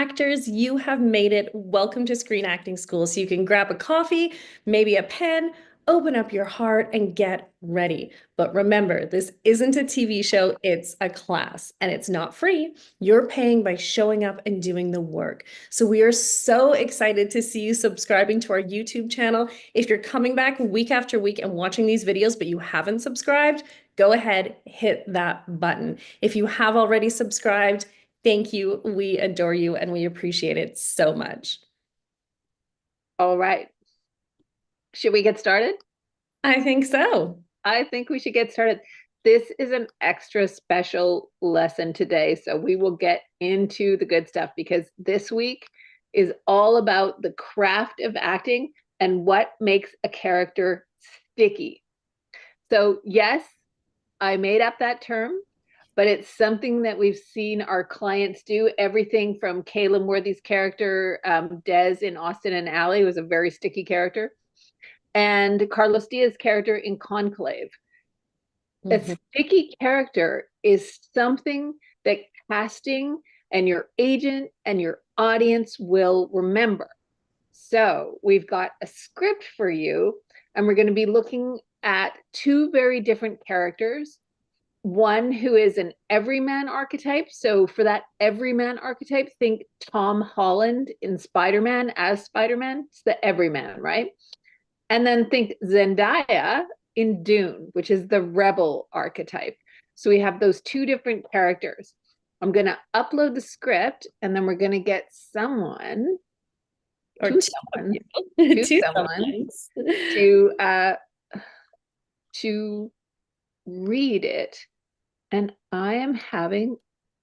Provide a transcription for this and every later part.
Actors, you have made it. Welcome to Screen Acting School. So you can grab a coffee, maybe a pen, open up your heart, and get ready. But remember, this isn't a TV show, it's a class, and it's not free. You're paying by showing up and doing the work. So we are so excited to see you subscribing to our YouTube channel. If you're coming back week after week and watching these videos, but you haven't subscribed, go ahead, hit that button. If you have already subscribed, thank you. We adore you and we appreciate it so much. All right. Should we get started? I think so. I think we should get started. This is an extra special lesson today, so we will get into the good stuff because this week is all about the craft of acting and what makes a character sticky. So, yes, I made up that term, but it's something that we've seen our clients do. Everything from Caleb Worthy's character, Des in Austin and Ally, was a very sticky character, and Carlos Diaz's character in Conclave. A Mhm. sticky character is something that casting and your agent and your audience will remember. So we've got a script for you, and we're going to be looking at two very different characters. One who is an everyman archetype. So for that everyman archetype, think Tom Holland in Spider-Man as Spider-Man. It's the everyman, right? And then think Zendaya in Dune, which is the rebel archetype. So we have those two different characters. I'm going to upload the script and then we're going to get someone, Or to two of someone, you. to Two someone someones. to to read it. And I am having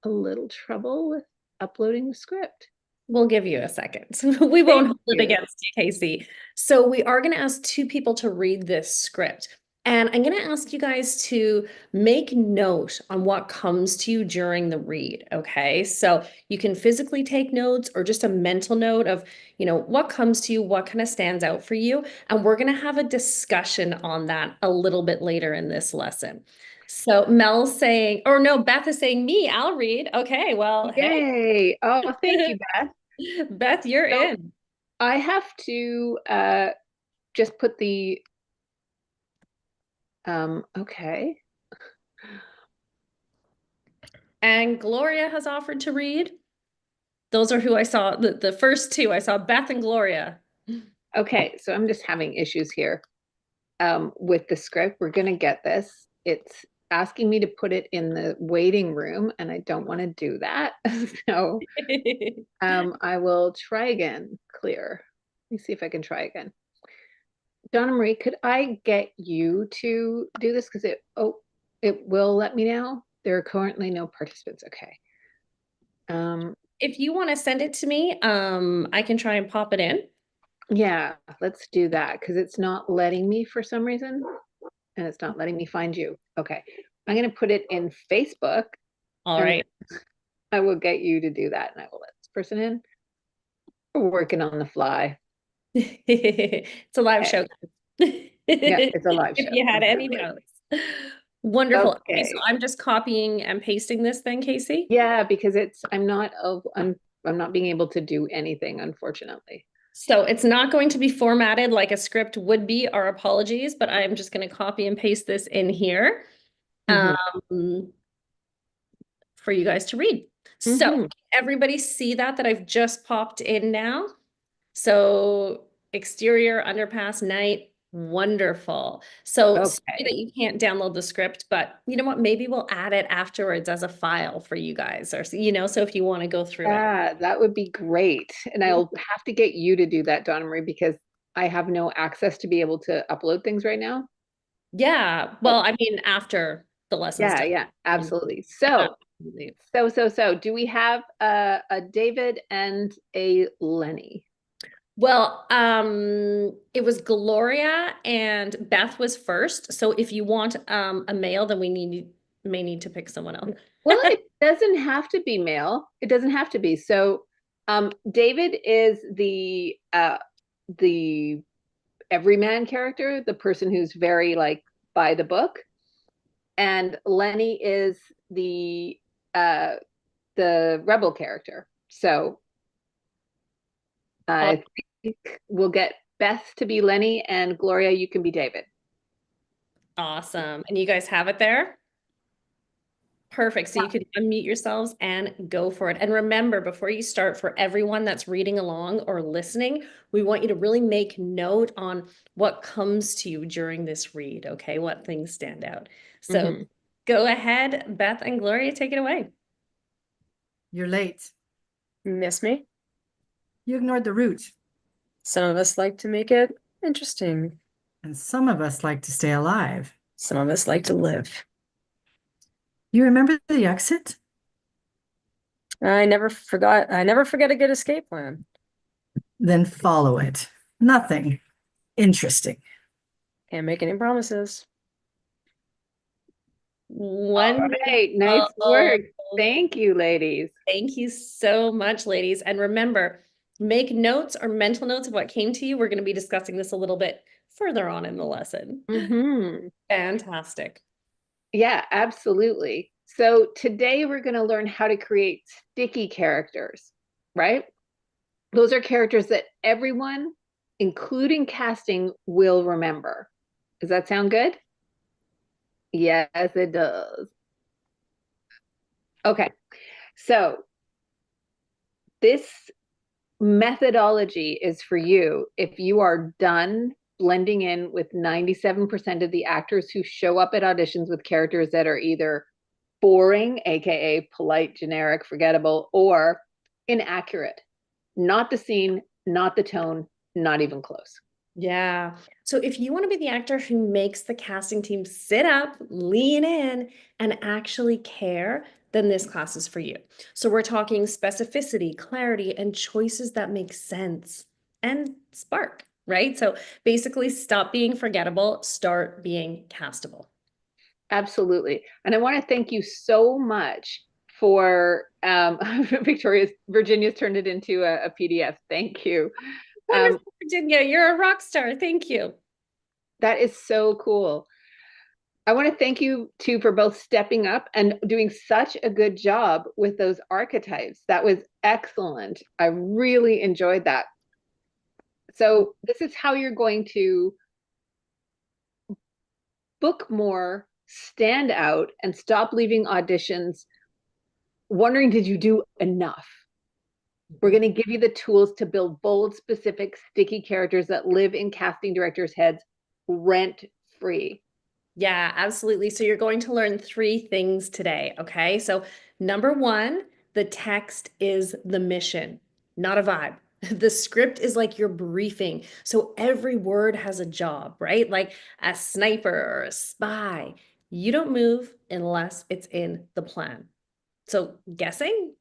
a little trouble with uploading the script. We'll give you a second. We won't Thank hold it you. against you, Casey. So we are going to ask two people to read this script. And I'm going to ask you guys to make note on what comes to you during the read. Okay. So you can physically take notes or just a mental note of, what comes to you, what kind of stands out for you. And we're going to have a discussion on that a little bit later in this lesson. So Mel's saying, or no, Beth is saying me, I'll read. Okay. Well, hey, Yay. Oh, thank you, Beth. Beth, you're So in. I have to just put the okay. And Gloria has offered to read. Those are who I saw. The first two I saw, Beth and Gloria. Okay, so I'm just having issues here with the script. We're gonna get this. It's asking me to put it in the waiting room, and I don't want to do that. So I will try again. Clear. Let me see if I can try again. Donna-Marie, could I get you to do this? Because it will let me now. There are currently no participants. Okay. Um, If you want to send it to me, I can try and pop it in. yeah, let's do that because it's not letting me for some reason, and it's not letting me find you. Okay. I'm gonna put it in Facebook All and right. I will get you to do that and I will let this person in. We're working on the fly. It's a live Okay. show. Yeah, it's a live If show. you had any Exactly. notes. Wonderful. Okay, so Okay. I'm just copying and pasting this then, Casey. Yeah, because I'm not being able to do anything, unfortunately. So it's not going to be formatted like a script would be, our apologies, but I'm just going to copy and paste this in here. Hmm. Um, for you guys to read. So Hmm. everybody see that I've just popped in now. So exterior, underpass, night, wonderful. So sorry that Okay. you can't download the script, but you know what? Maybe we'll add it afterwards as a file for you guys, or so if you want to go through it. Yeah, that would be great. And I'll have to get you to do that, Donna Marie, because I have no access to be able to upload things right now. Yeah. Well, Oh, I mean, after the lesson's yeah, done. yeah, And absolutely. So, absolutely. do we have a David and a Lenny? Well, it was Gloria and Beth was first. So if you want a male, then we may need to pick someone else. Well, it doesn't have to be male. It doesn't have to be. So, David is the everyman character, the person who's very like by the book, and Lenny is the uh the rebel character. So I think we'll get Beth to be Lenny, and Gloria, you can be David. Awesome. And you guys have it there? Perfect. So you can unmute yourselves and go for it. And remember, before you start, for everyone that's reading along or listening, we want you to really make note on what comes to you during this read, okay? What things stand out. So Mhm. go ahead, Beth and Gloria, take it away. You're late. Miss me? You ignored the route, Some of us like to make it interesting. and some of us like to stay alive. Some of us like to live. You remember the exit? I never forget a good escape plan. Then follow it. Nothing interesting. Can't make any promises. All right, nice work. Thank you, ladies. Thank you so much, ladies. And remember, make notes or mental notes of what came to you. We're going to be discussing this a little bit further on in the lesson. Fantastic. Yeah, absolutely. So today we're going to learn how to create sticky characters, right? Those are characters that everyone, including casting, will remember. Does that sound good? Yes, it does. Okay, so this methodology is for you if you are done blending in with 97% of the actors who show up at auditions with characters that are either boring, aka polite, generic, forgettable, or inaccurate. Not the scene, not the tone, not even close. Yeah. So if you want to be the actor who makes the casting team sit up, lean in, and actually care, then this class is for you. So we're talking specificity, clarity, and choices that make sense and spark, right? So basically, stop being forgettable, start being castable. Absolutely. And I want to thank you so much for Virginia's turned it into a PDF. Thank you. Wonderful, Virginia. You're a rock star. Thank you. That is so cool. I want to thank you too for both stepping up and doing such a good job with those archetypes. That was excellent. I really enjoyed that. So this is how you're going to book more, stand out, and stop leaving auditions wondering, did you do enough? We're going to give you the tools to build bold, specific, sticky characters that live in casting directors' heads rent free. Yeah, absolutely. So you're going to learn 3 things today, okay? So number 1, the text is the mission, not a vibe. The script is like your briefing. So every word has a job, right? Like a sniper or a spy. You don't move unless it's in the plan. So guessing,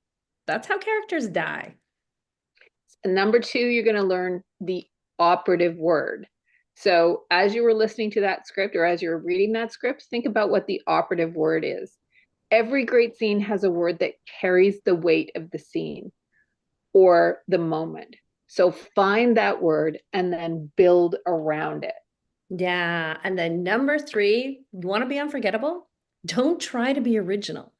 that's how characters die. And number 2, you're going to learn the operative word. So as you were listening to that script or as you're reading that script, think about what the operative word is. Every great scene has a word that carries the weight of the scene or the moment. So find that word and then build around it. Yeah. And then number 3, you want to be unforgettable? Don't try to be original.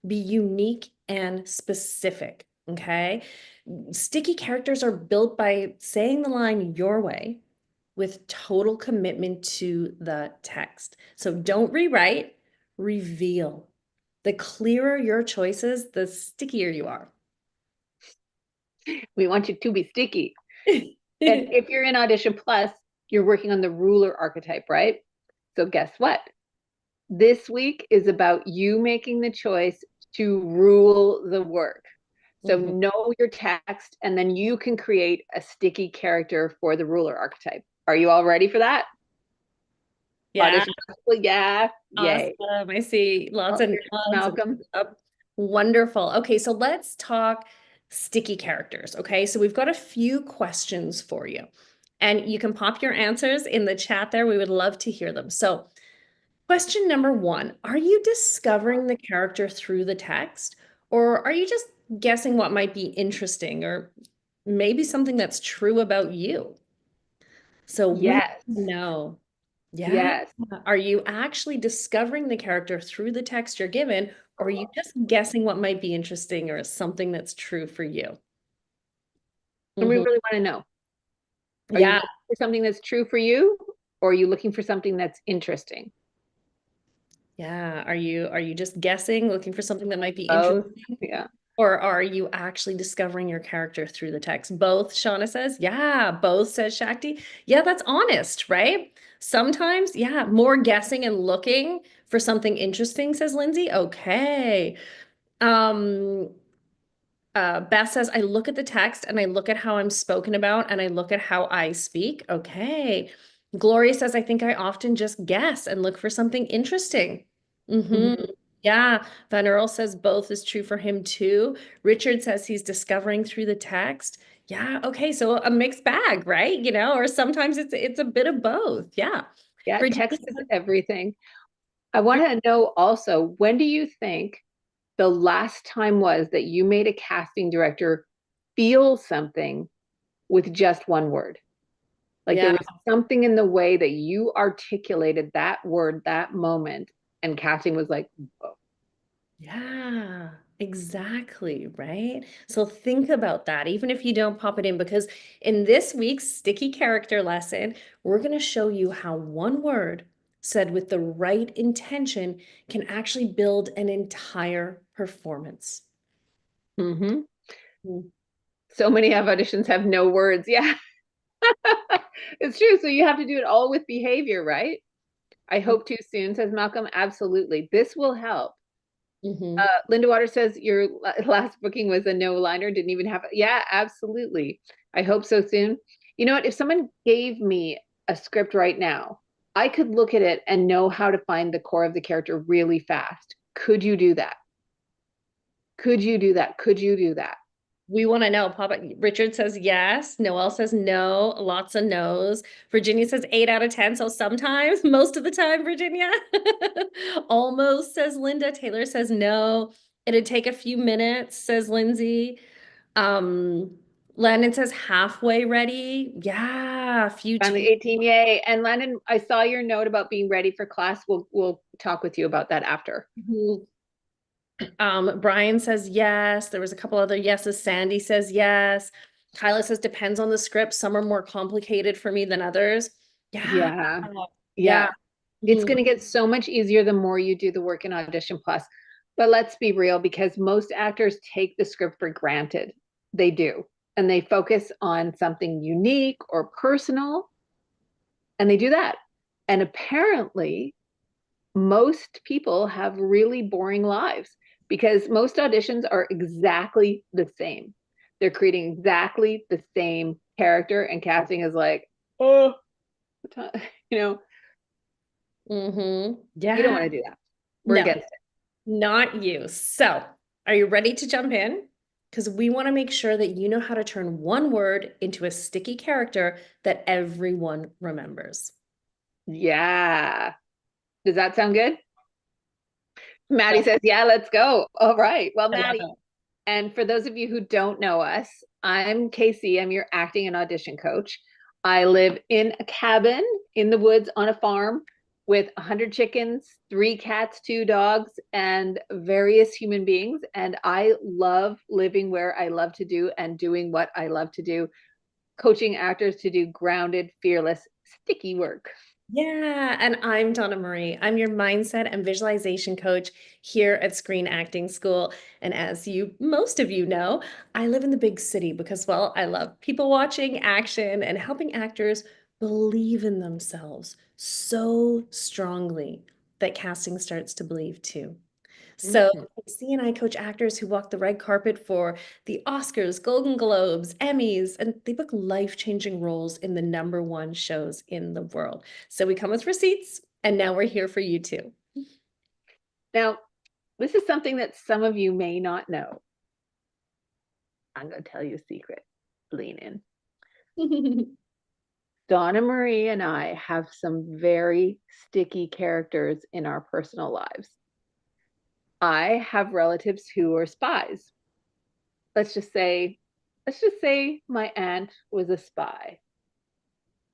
Be unique and specific, okay? Sticky characters are built by saying the line your way with total commitment to the text. So don't rewrite, reveal. The clearer your choices, the stickier you are. We want you to be sticky. And if you're in Audition Plus, you're working on the ruler archetype, right? So guess what? This week is about you making the choice to rule the work. So know your text, and then you can create a sticky character for the ruler archetype. Are you all ready for that? Yeah. Audition, yeah. Yay. Awesome. I see lots of nods. Malcolm. Wonderful. Okay, so let's talk sticky characters. Okay, so we've got a few questions for you, and you can pop your answers in the chat there. We would love to hear them. So, question number 1, are you discovering the character through the text, or are you just guessing what might be interesting or maybe something that's true about you? So, Yes. no. Yeah. Yes. Are you actually discovering the character through the text you're given, or are you just guessing what might be interesting or something that's true for you? And we Mhm. really want to know, are you Yeah. looking for something that's true for you, or are you looking for something that's interesting? Yeah. Are you just guessing, looking for something that might be Both. interesting? Yeah. Or are you actually discovering your character through the text? Both, Shauna says. Yeah. Both, says Shakti. Yeah, that's honest, right? Sometimes, yeah, more guessing and looking for something interesting, says Lindsay. Okay. Um, Beth says, I look at the text and I look at how I'm spoken about and I look at how I speak. Okay. Gloria says, I think I often just guess and look for something interesting. Mhm. Yeah. Van Earl says both is true for him too. Richard says he's discovering through the text. Yeah. Okay. So a mixed bag, right? Or sometimes it's a bit of both. Yeah. Yeah, Virginia text is everything. I want to know also, when do you think the last time was that you made a casting director feel something with just one word? Like there Yeah. was something in the way that you articulated that word, that moment, and casting was like, whoa. Yeah, exactly, right? So think about that, even if you don't pop it in, because in this week's sticky character lesson, we're going to show you how one word said with the right intention can actually build an entire performance. Mhm. Mm. So many of auditions have no words. Yeah, it's true. So you have to do it all with behavior, right? I hope too soon, says Malcolm. Absolutely. This will help. Mhm. Linda Water says your last booking was a no liner, didn't even have. Yeah, absolutely. I hope so soon. You know what? If someone gave me a script right now, I could look at it and know how to find the core of the character really fast. Could you do that? Could you do that? Could you do that? We want to know. Papa Richard says yes. Noel says no. Lots of no's. Virginia says 8 out of 10. So sometimes, most of the time, Virginia. Almost, says Linda. Taylor says no. It'd take a few minutes, says Lindsay. Um, Landon says halfway ready. Yeah, a few Finally tweets. 18, yay. And Landon, I saw your note about being ready for class. We'll talk with you about that after. Brian says yes. There was a couple other yeses. Sandy says yes. Kyla says depends on the script. Some are more complicated for me than others. Yeah. Yeah. Yeah. Yeah. It's Mhm. going to get so much easier the more you do the work in Audition Plus. But let's be real, because most actors take the script for granted. They do. And they focus on something unique or personal, and they do that. And apparently, most people have really boring lives because most auditions are exactly the same. They're creating exactly the same character, and casting is like, oh, you know, Mm-hmm. we don't Yeah. want to do that. We're No, against it. not you. So, are you ready to jump in? Because we want to make sure that you know how to turn one word into a sticky character that everyone remembers. Yeah. Does that sound good? Maddie So, says, yeah, let's go. All right. Well, I love Maddie, it. and for those of you who don't know us, I'm Casey. I'm your acting and audition coach. I live in a cabin in the woods on a farm with 100 chickens, 3 cats, 2 dogs, and various human beings. And I love living where I love to do and doing what I love to do, coaching actors to do grounded, fearless, sticky work. Yeah, and I'm Donna-Marie. I'm your mindset and visualization coach here at Screen Acting School. And as most of you know, I live in the big city because, well, I love people watching, action, and helping actors believe in themselves so strongly that casting starts to believe too. So Mhm. C and I coach actors who walk the red carpet for the Oscars, Golden Globes, Emmys, and they book life-changing roles in the #1 shows in the world. So we come with receipts, and now we're here for you too. Now, this is something that some of you may not know. I'm going to tell you a secret. Lean in. Donna-Marie and I have some very sticky characters in our personal lives. I have relatives who are spies. Let's just say, my aunt was a spy.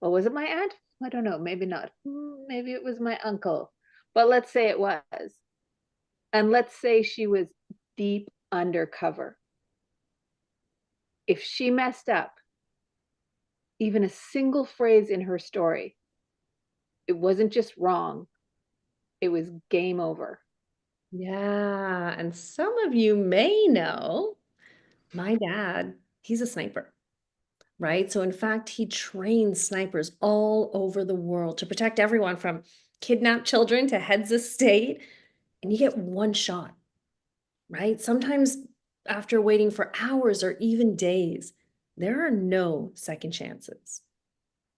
Well, was it my aunt? I don't know. Maybe not. Maybe it was my uncle. But let's say it was. And let's say she was deep undercover. If she messed up, even a single phrase in her story, it wasn't just wrong, it was game over. Yeah, and some of you may know my dad, he's a sniper, right? So in fact, he trains snipers all over the world to protect everyone from kidnapped children to heads of state, and you get one shot, right? Sometimes after waiting for hours or even days, there are no second chances.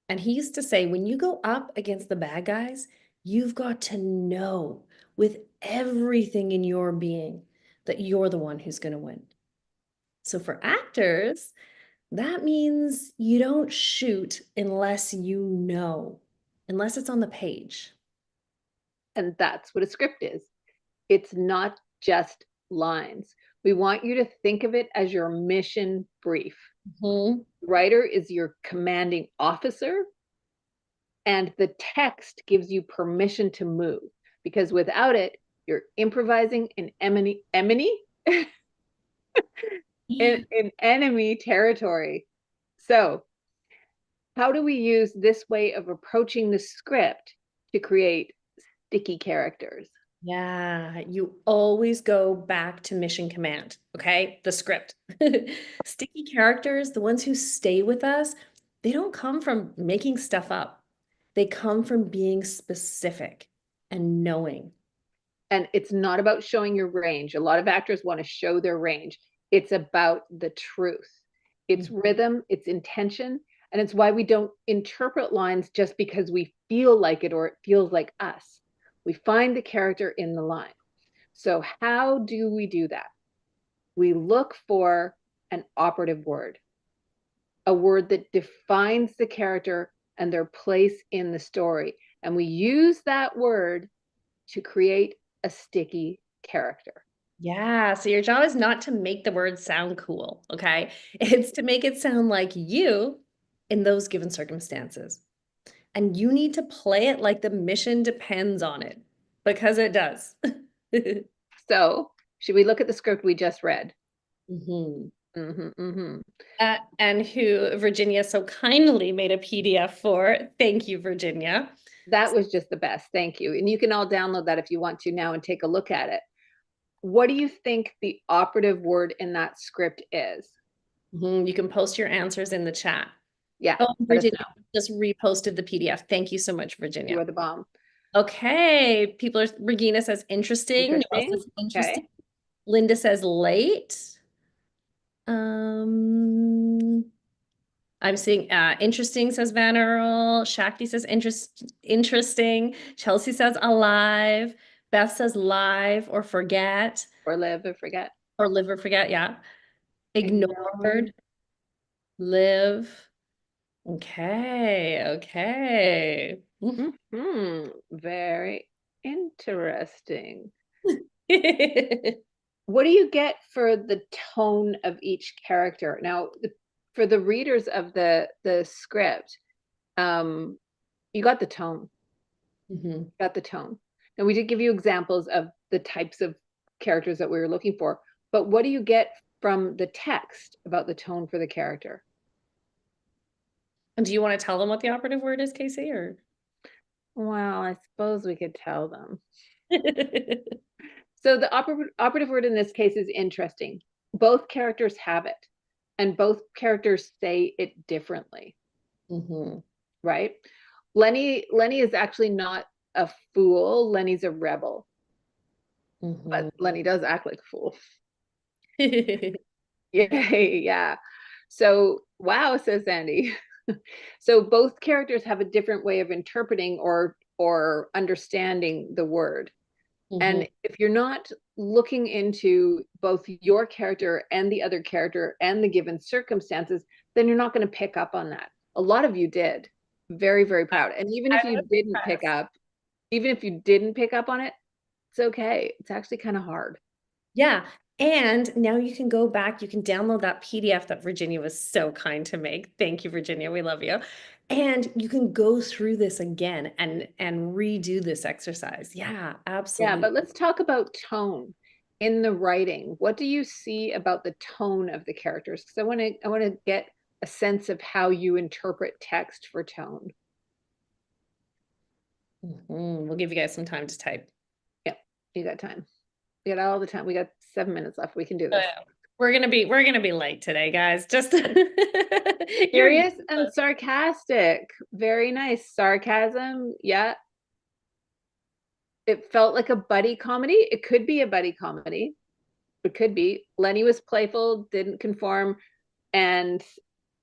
And he used to say, when you go up against the bad guys, you've got to know with everything in your being that you're the one who's going to win. So for actors, that means you don't shoot unless you know, unless it's on the page. And that's what a script is. It's not just lines. We want you to think of it as your mission brief. Mhm. The writer is your commanding officer, and the text gives you permission to move, because without it, you're improvising in in enemy territory. So, how do we use this way of approaching the script to create sticky characters? Yeah, you always go back to mission command, okay? The script. Sticky characters, the ones who stay with us, they don't come from making stuff up. They come from being specific and knowing. And it's not about showing your range. A lot of actors want to show their range. It's about the truth. It's rhythm, it's intention, and it's why we don't interpret lines just because we feel like it or it feels like us. We find the character in the line. So, how do we do that? We look for an operative word, a word that defines the character and their place in the story. And we use that word to create a sticky character. Yeah, so your job is not to make the word sound cool, okay? It's to make it sound like you in those given circumstances. And you need to play it like the mission depends on it, because it does. So, should we look at the script we just read? Mhm. Mm-hmm. And who Virginia so kindly made a PDF for. Thank you, Virginia. That was just the best. Thank you. And you can all download that if you want to now and take a look at it. What do you think the operative word in that script is? You can post your answers in the chat. Yeah, Oh, let us Virginia know. just reposted the PDF. Thank you so much, You Virginia. are the bomb. Okay, Regina says interesting. Noelle Interesting. says interesting. Okay. Linda says late. Um, I'm seeing interesting, says Van Earl. Shakti says interesting. Chelsea says alive. Beth says live or forget Or live or forget. or live or forget. Yeah. Ignored. Ignored, live. Okay. Okay. Very interesting. What do you get for the tone of each character? Now, for the readers of the script, you got the tone. Got the tone. And we did give you examples of the types of characters that we were looking for. But what do you get from the text about the tone for the character? And do you want to tell them what the operative word is, Casey, or? Well, I suppose we could tell them. So the operative word in this case is interesting. Both characters have it, and both characters say it differently. Right? Lenny is actually not a fool. Lenny's a rebel. But Lenny does act like a fool. Yeah. So, wow, says Sandy. So both characters have a different way of interpreting or understanding the word. And if you're not looking into both your character and the other character and the given circumstances, then you're not going to pick up on that. A lot of you did. Very, very proud. And even if you didn't pick up, even if you didn't pick up on it, it's okay. It's actually kind of hard. Yeah. And now you can go back, you can download that PDF that Virginia was so kind to make. Thank you, Virginia. We love you. And you can go through this again and redo this exercise. Yeah, absolutely. Yeah, but let's talk about tone in the writing. What do you see about the tone of the characters? Because I want to get a sense of how you interpret text for tone. We'll give you guys some time to type. Yep, you got time. We got all the time. We got 7 minutes left. We can do this. We're gonna be late today, guys. Just Serious and sarcastic. Very nice. Sarcasm. Yeah. It felt like a buddy comedy. It could be a buddy comedy. It could be. Lenny was playful, didn't conform, and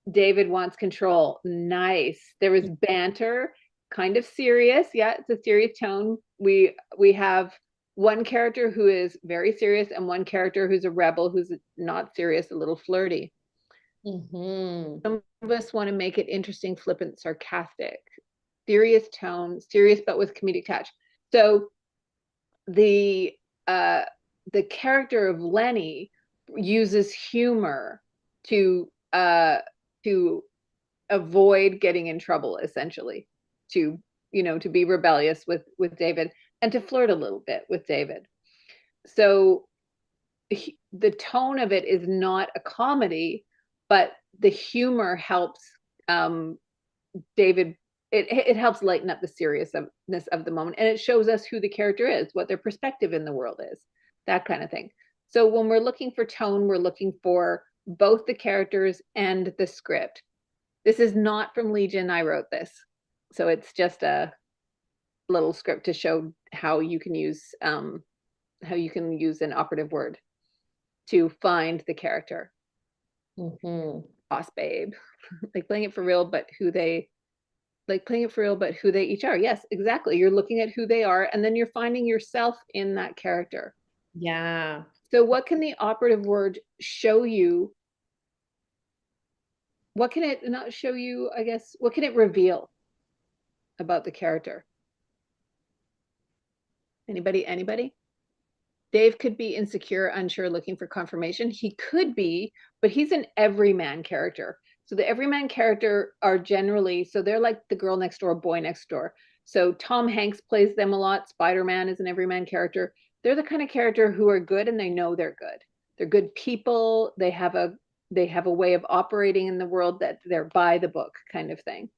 David wants control. Nice. There was banter, kind of serious. Yeah, it's a serious tone. We have one character who is very serious and one character who's a rebel, who's not serious, a little flirty. Some of us want to make it interesting, flippant, sarcastic. Serious tone, serious but with comedic touch. So the character of Lenny uses humor to avoid getting in trouble, essentially, to be rebellious with David and to flirt a little bit with David. So the tone of it is not a comedy, but the humor helps David. It helps lighten up the seriousness of the moment, and it shows us who the character is, what their perspective in the world is, that kind of thing. So when we're looking for tone, we're looking for both the characters and the script. This is not from Legion. I wrote this, so it's just a little script to show how you can use an operative word to find the character. Boss babe, like playing it for real, but who they each are. Yes, exactly. You're looking at who they are, and then you're finding yourself in that character. Yeah. So what can the operative word show you? What can it not show you, I guess? What can it reveal about the character? Anybody? Dave could be insecure, unsure, looking for confirmation. He could be, but he's an everyman character. So the everyman character are generally, so they're like the girl next door, boy next door. So Tom Hanks plays them a lot. Spider-Man is an everyman character. They're the kind of character who are good and they know they're good. They're good people. They have a way of operating in the world that they're by the book kind of thing.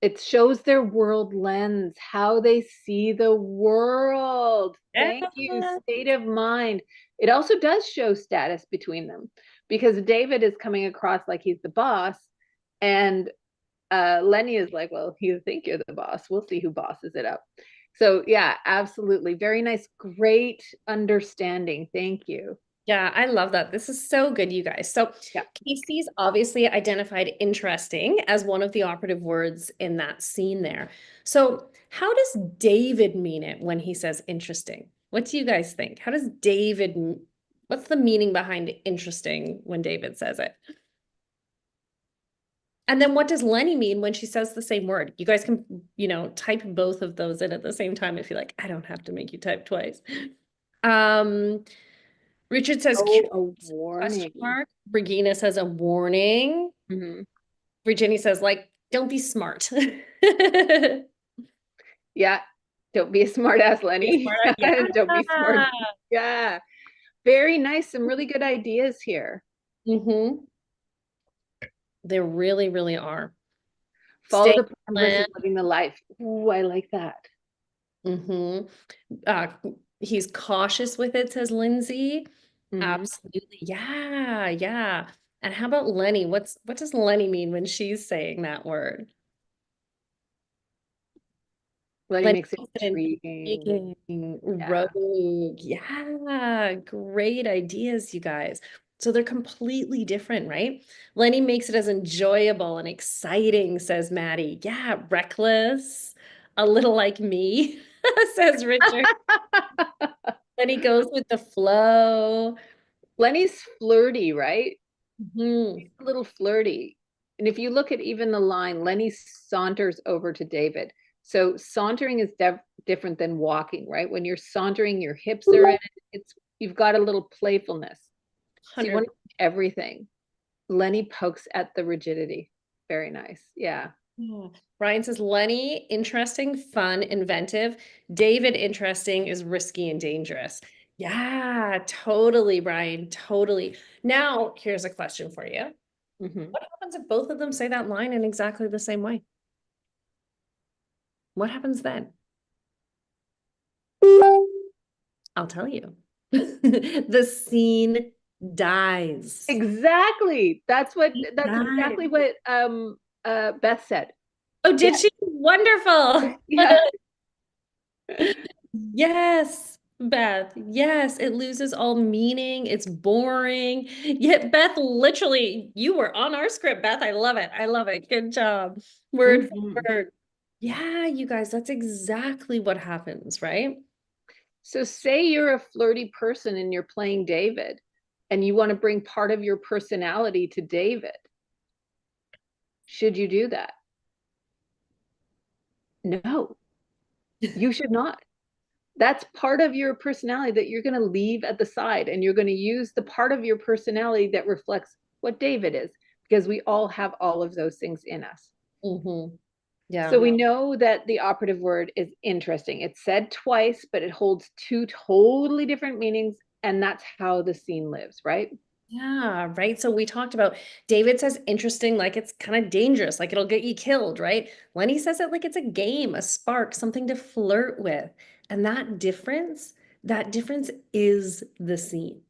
It shows their world lens, how they see the world. Thank you, state of mind. It also does show status between them, because David is coming across like he's the boss, and Lenny is like, well, you think you're the boss. We'll see who bosses it up. So yeah, absolutely. Very nice. Great understanding. Thank you. Yeah, I love that. This is so good, you guys. So Yeah. Casey's obviously identified interesting as one of the operative words in that scene there. So how does David mean it when he says interesting? What do you guys think? How does David, what's the meaning behind interesting when David says it? And then what does Lenny mean when she says the same word? You guys can, type both of those in at the same time if you like. I don't have to make you type twice. Richard says, a warning. Regina says a warning. Virginia says, don't be smart. Yeah. Don't be a smart ass, Lenny. Yeah. Don't be smart. Yeah. Very nice. Some really good ideas here. They really, really are. Follow the plan versus living the life. Ooh, I like that. He's cautious with it, says Lindsay. Mm-hmm. Absolutely. Yeah, yeah. And how about Lenny? What does Lenny mean when she's saying that word? Lenny makes it intriguing. Rogue. Yeah, great ideas, you guys. So they're completely different, right? Lenny makes it as enjoyable and exciting, says Maddie. Yeah, reckless, a little like me, says Richard. Lenny goes with the flow. Lenny's flirty, right? Mm-hmm. He's a little flirty. And if you look at even the line, Lenny saunters over to David. So sauntering is different than walking, right? When you're sauntering, your hips are in it. You've got a little playfulness. So you want everything. Lenny pokes at the rigidity. Very nice. Yeah. Brian says Lenny, interesting, fun, inventive. David, interesting, is risky and dangerous. Yeah, totally, Brian. Totally. Now, here's a question for you. Mhm. What happens if both of them say that line in exactly the same way? What happens then? I'll tell you. The scene dies. Exactly. That's It exactly dies. what Beth said. Oh, did Yeah. she? Wonderful. Yeah. Yes, Beth. Yes, it loses all meaning. It's boring. Yet, Beth, literally, you were on our script, Beth. I love it. I love it. Good job. Word for Mhm. word. Yeah, you guys, that's exactly what happens, right? So say you're a flirty person and you're playing David and you want to bring part of your personality to David. Should you do that? No, you should not. That's part of your personality that you're going to leave at the side, and you're going to use the part of your personality that reflects what David is, because we all have all of those things in us. Mm-hmm. Yeah. So we know that the operative word is interesting. It's said twice, but it holds two totally different meanings, and that's how the scene lives, right? Yeah, right. So we talked about David says interesting, like it's kind of dangerous, like it'll get you killed, right? Lenny says it like it's a game, a spark, something to flirt with. And that difference is the scene.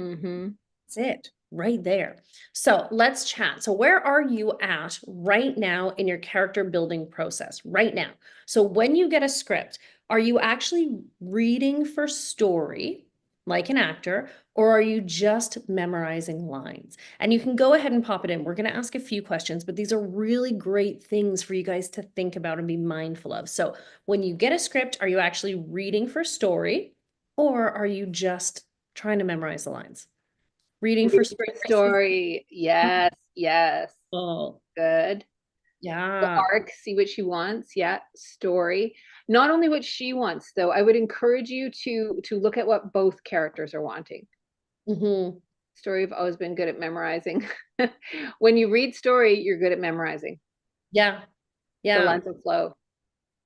Mm-hmm. That's it, right there. So let's chat. So where are you at right now in your character building process? Right now. So when you get a script, are you actually reading for story like an actor, or are you just memorizing lines? And you can go ahead and pop it in. We're going to ask a few questions, but these are really great things for you guys to think about and be mindful of. So when you get a script, are you actually reading for story, or are you just trying to memorize the lines? Reading for Reading story. for story. Yes, yes. Oh, Good. The yeah. arc, see what she wants. Yeah, story. Not only what she wants, though, I would encourage you to look at what both characters are wanting. Hmm. Story, I've always been good at memorizing. When you read story, you're good at memorizing. Yeah. The Yeah. lines will flow.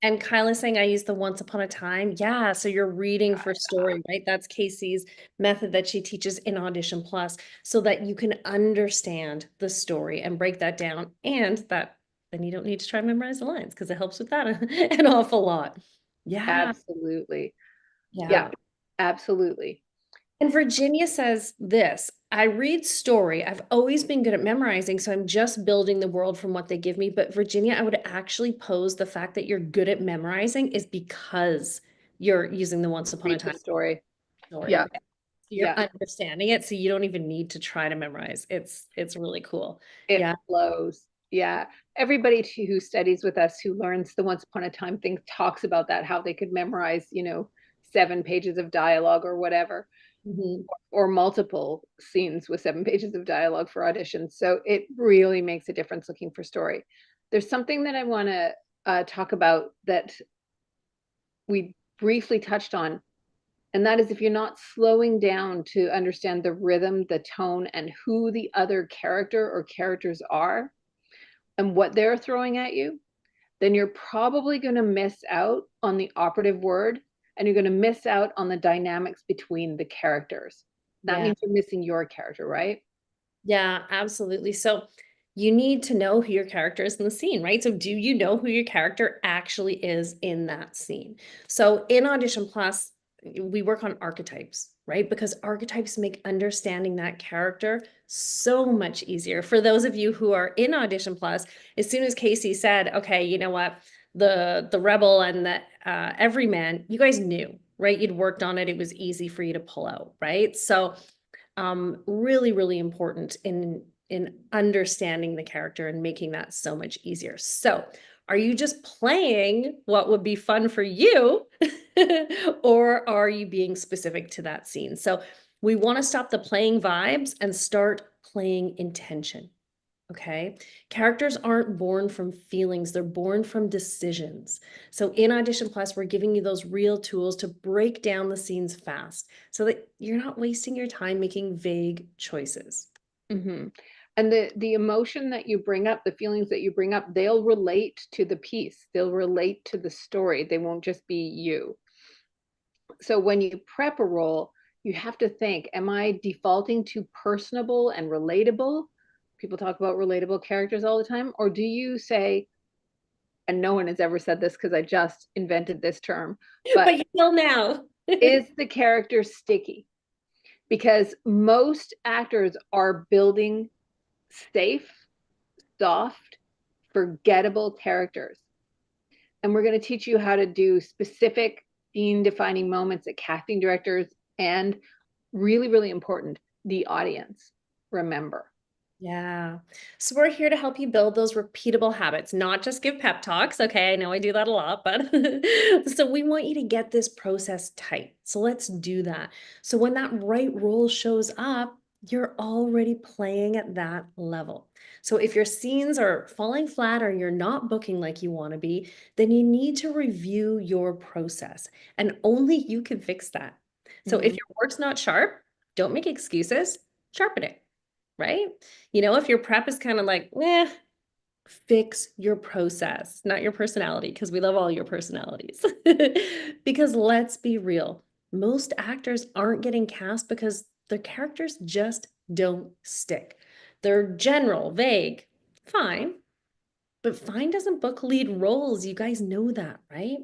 And Kyla's saying I used the once upon a time. Yeah. So you're reading for story, right? That's Casey's method that she teaches in Audition Plus so that you can understand the story and break that down. And that then you don't need to try to memorize the lines because it helps with that an awful lot. Yeah. Absolutely. Yeah, Yeah. absolutely. And Virginia says this, I read story. I've always been good at memorizing, so I'm just building the world from what they give me. But Virginia, I would actually pose the fact that you're good at memorizing is because you're using the once upon a Read the time story. story, Yeah, right? So you're yeah. understanding it, so you don't even need to try to memorize. It's really cool. It Yeah. flows. Yeah. Everybody who studies with us, who learns the once upon a time thing, talks about that, how they could memorize, 7 pages of dialogue or whatever, Mhm. or multiple scenes with 7 pages of dialogue for auditions. So it really makes a difference looking for story. There's something that I want to talk about that we briefly touched on, and that is if you're not slowing down to understand the rhythm, the tone, and who the other character or characters are and what they're throwing at you, then you're probably going to miss out on the operative word, and you're going to miss out on the dynamics between the characters. That Yeah. means you're missing your character, right? Yeah, absolutely. So you need to know who your character is in the scene, right? So do you know who your character actually is in that scene? So in Audition Plus, we work on archetypes, right? Because archetypes make understanding that character so much easier. For those of you who are in Audition Plus, as soon as Casey said, okay, you know what? The rebel and the everyman, you guys knew, right? You'd worked on it. It was easy for you to pull out, right? So really, really important in understanding the character and making that so much easier. So, are you just playing what would be fun for you, or are you being specific to that scene? So, we want to stop the playing vibes and start playing intention. Okay. Characters aren't born from feelings, they're born from decisions. So in Audition Plus, we're giving you those real tools to break down the scenes fast so that you're not wasting your time making vague choices. Mm-hmm. And the emotion that you bring up, the feelings that you bring up, they'll relate to the piece. They'll relate to the story. They won't just be you. So when you prep a role, you have to think, am I defaulting to personable and relatable? People talk about relatable characters all the time, or do you say, and no one has ever said this because I just invented this term, But but you will now. is the character sticky? Because most actors are building safe, soft, forgettable characters. And we're going to teach you how to do specific scene defining moments that casting directors and, really, really important, the audience remember. Yeah. So we're here to help you build those repeatable habits, not just give pep talks. Okay, I know I do that a lot, but so we want you to get this process tight. So let's do that. So when that right role shows up, you're already playing at that level. So if your scenes are falling flat or you're not booking like you want to be, then you need to review your process, and only you can fix that. So if Mhm. your work's not sharp, don't make excuses, sharpen it, right? If your prep is kind of like, fix your process, not your personality, because we love all your personalities. Because let's be real, most actors aren't getting cast because their characters just don't stick. They're general, vague, fine, but fine doesn't book lead roles. You guys know that, right?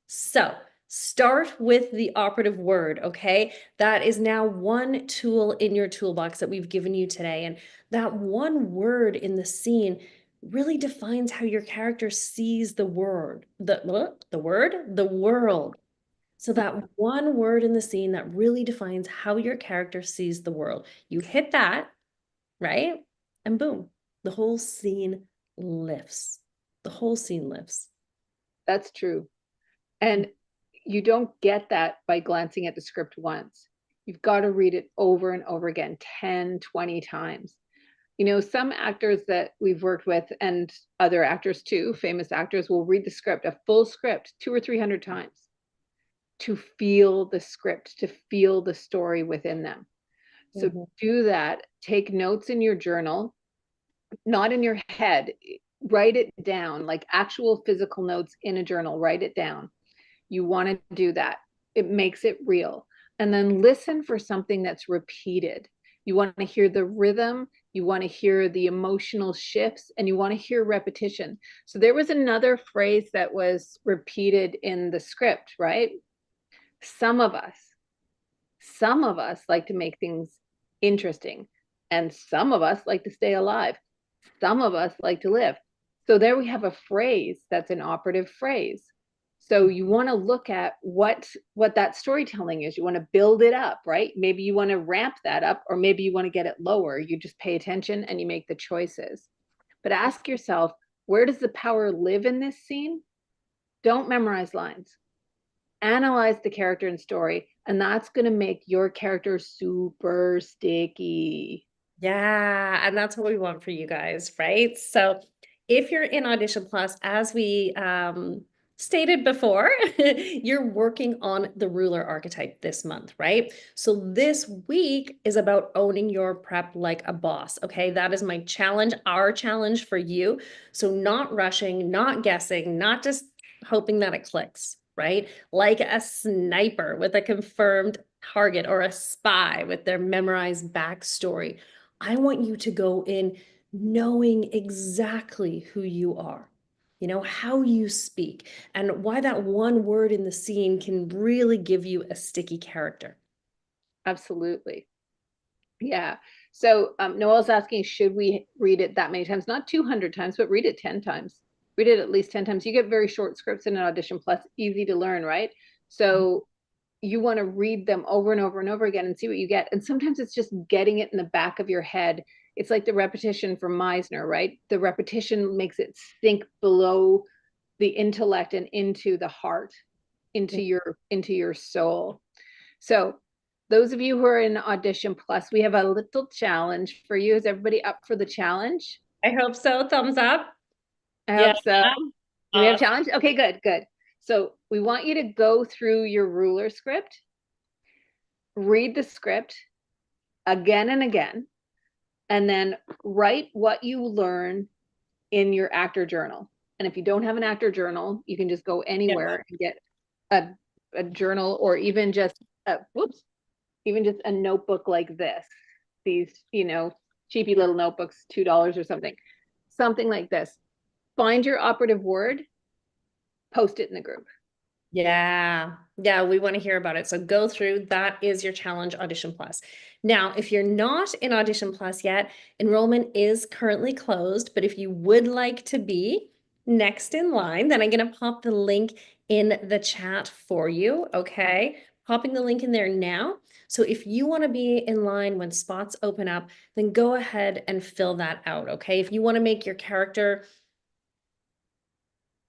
So start with the operative word, okay? That is now one tool in your toolbox that we've given you today. And that one word in the scene really defines how your character sees the word, the world. So that one word in the scene that really defines how your character sees the world. You hit that, right? And boom, the whole scene lifts. The whole scene lifts. That's true. And you don't get that by glancing at the script once. You've got to read it over and over again, 10, 20 times. Some actors that we've worked with, and other actors too, famous actors, will read the script, a full script, 200 or 300 times to feel the script, to feel the story within them. So Mhm. do that. Take notes in your journal, not in your head. Write it down, like actual physical notes in a journal. Write it down. You want to do that. It makes it real. And then listen for something that's repeated. You want to hear the rhythm, you want to hear the emotional shifts, and you want to hear repetition. So there was another phrase that was repeated in the script, right? Some of us, some of us like to make things interesting, and some of us like to stay alive. Some of us like to live. So there we have a phrase that's an operative phrase. So you want to look at what that storytelling is. You want to build it up, right? Maybe you want to ramp that up, or maybe you want to get it lower. You just pay attention and you make the choices. But ask yourself, where does the power live in this scene? Don't memorize lines. Analyze the character and story, and that's going to make your character super sticky. Yeah, and that's what we want for you guys, right? So if you're in Audition Plus, as we stated before, you're working on the ruler archetype this month, right? So this week is about owning your prep like a boss, okay? That is my challenge, our challenge for you. So not rushing, not guessing, not just hoping that it clicks, right? Like a sniper with a confirmed target, or a spy with their memorized backstory. I want you to go in knowing exactly who you are, how you speak, and why that one word in the scene can really give you a sticky character. Absolutely. Yeah. So Noelle's asking, should we read it that many times? Not 200 times, but read it 10 times. Read it at least 10 times. You get very short scripts in an Audition Plus, easy to learn, right? So you want to read them over and over and over again and see what you get. And sometimes it's just getting it in the back of your head. It's like the repetition from Meisner, right? The repetition makes it sink below the intellect and into the heart, into your soul. So those of you who are in Audition Plus, we have a little challenge for you. Is everybody up for the challenge? I hope so. Thumbs up. I Yeah. hope so. Do we have a Awesome. challenge? Okay, good, good. So we want you to go through your ruler script, read the script again and again, and then write what you learn in your actor journal. And if you don't have an actor journal, you can just go anywhere and get a journal, or even just even just a notebook like this. These, cheapy little notebooks, $2 or something. Something like this. Find your operative word, post it in the group. Yeah. Yeah, we want to hear about it. So go through. That is your challenge, Audition Plus. Now, if you're not in Audition Plus yet, enrollment is currently closed, but if you would like to be next in line, then I'm going to pop the link in the chat for you. Okay. Popping the link in there now. So if you want to be in line when spots open up, then go ahead and fill that out. Okay. If you want to make your character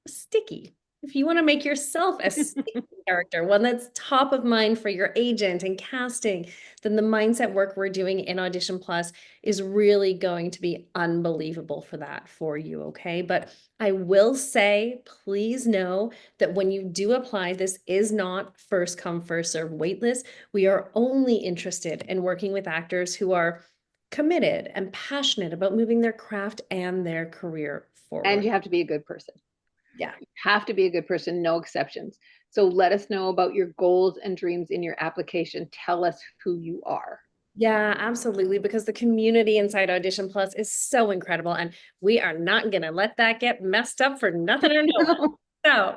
sticky, if you want to make yourself a sticky character, one that's top of mind for your agent and casting, then the mindset work we're doing in Audition Plus is really going to be unbelievable for that for you, okay? But I will say, please know that when you do apply, this is not first come, first serve waitlist. We are only interested in working with actors who are committed and passionate about moving their craft and their career forward. And you have to be a good person. Yeah. You have to be a good person, no exceptions. So let us know about your goals and dreams in your application. Tell us who you are. Yeah, absolutely. Because the community inside Audition Plus is so incredible. And we are not going to let that get messed up for nothing or no one. So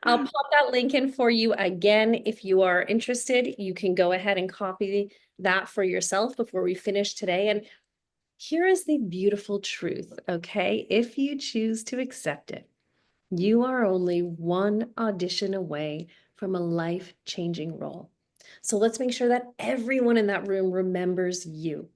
I'll pop that link in for you again. If you are interested, you can go ahead and copy that for yourself before we finish today. And here is the beautiful truth, okay? If you choose to accept it, you are only one audition away from a life-changing role. So let's make sure that everyone in that room remembers you.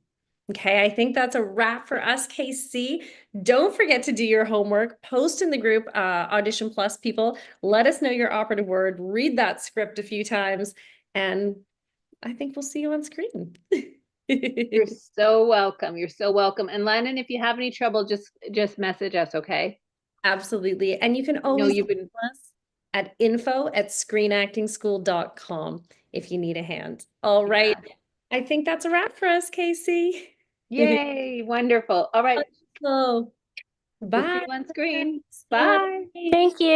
Okay, I think that's a wrap for us, KC. Don't forget to do your homework. Post in the group, Audition Plus people. Let us know your operative word. Read that script a few times. And I think we'll see you on screen. You're so welcome. You're so welcome. And Landon, if you have any trouble, just message us, okay? Absolutely. And you can No, always you've been us at info@screenactingschool.com if you need a hand. All right. Yeah. I think that's a wrap for us, Casey. Yay, wonderful. All right. So, We'll see bye. you on screen. Bye. Thank you.